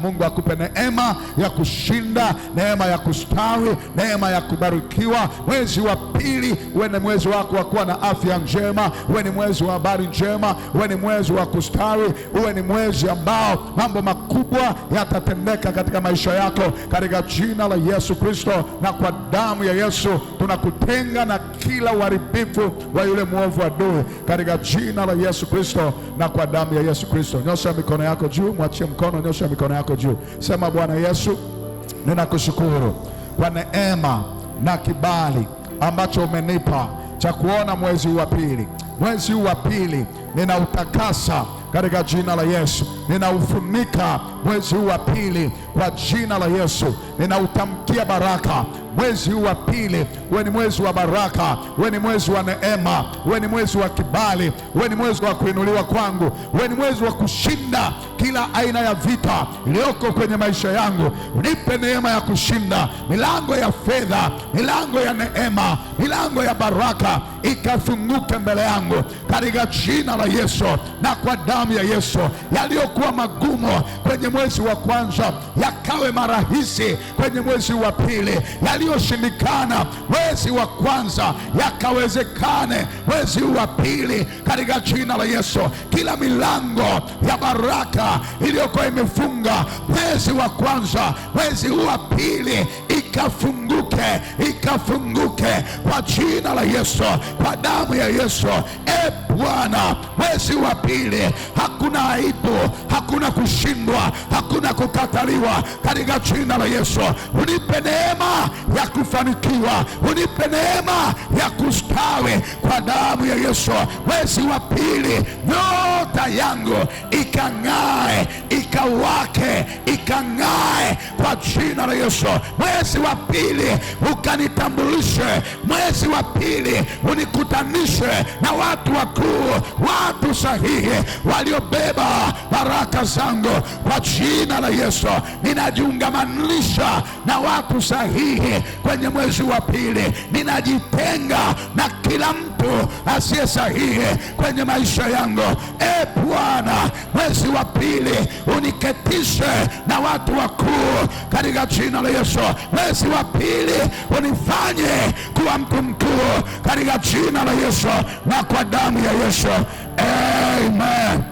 Mungu akupe neema ya kushinda, neema ya kustawi, neema ya kubarikiwa. Mwezi wa pili uwe ni mwezi wako wa kuwa na afya njema, uwe ni mwezi wa habari njema, uwe ni mwezi wa kustawi, uwe ni mwezi ambao mambo makubwa yatatendeka katika maisha yako, katika jina la Yesu Kristo. Na kwa damu ya Yesu tunakutenga na kila uharibifu wa yule mwovu adui, katika jina la Yesu Kristo na kwa damu ya Yesu Kristo. Nyosha mikono yako juu, mwachie mkono, nyosha mikono yako juu. Sema, Bwana Yesu, ninakushukuru kwa neema na kibali ambacho umenipa cha kuona mwezi wa pili. Mwezi wa pili ninautakasa katika jina la Yesu. Ninaufunika mwezi wa pili kwa jina la Yesu. Ninautamkia baraka. Mwezi wa pili uwe ni mwezi wa baraka, uwe ni mwezi wa neema, uwe ni mwezi wa kibali, uwe ni mwezi wa kuinuliwa kwangu, uwe ni mwezi wa kushinda kila aina ya vita iliyoko kwenye maisha yangu. Unipe neema ya kushinda milango ya fedha, milango ya neema, milango ya baraka ikafunguke mbele yangu katika jina la Yesu na kwa damu ya Yesu. Yaliyokuwa magumu kwenye mwezi wa kwanza yakawe marahisi kwenye mwezi wa pili, yaliyoshindikana mwezi wa kwanza yakawezekane mwezi wa pili katika jina la Yesu. Kila milango ya baraka iliyokuwa imefunga mwezi wa kwanza, mwezi wa pili ikafunguke, ikafunguke kwa jina la Yesu, kwa damu ya Yesu. Bwana, mwezi wa pili hakuna aibu, hakuna kushindwa, hakuna kukataliwa katika jina la Yesu. Unipe neema ya kufanikiwa, unipe neema ya kustawi kwa damu ya Yesu. Mwezi wa pili nyota yangu ikang'ae, ikawake, ikang'ae kwa jina la Yesu. Mwezi wa pili ukanitambulishe, mwezi wa pili unikutanishe na watu wakuu, watu sahihi waliobeba baraka zangu kwa jina la Yesu. Ninajiungamanisha na watu sahihi kwenye mwezi wa pili. Ninajitenga na kila mtu asiye sahihi kwenye maisha yangu. Bwana, mwezi wa pili uniketishe na watu wakuu katika jina la Yesu. Mwezi wa pili unifanye kuwa mtu mkuu katika jina la Yesu na kwa damu ya Yesu. Amen.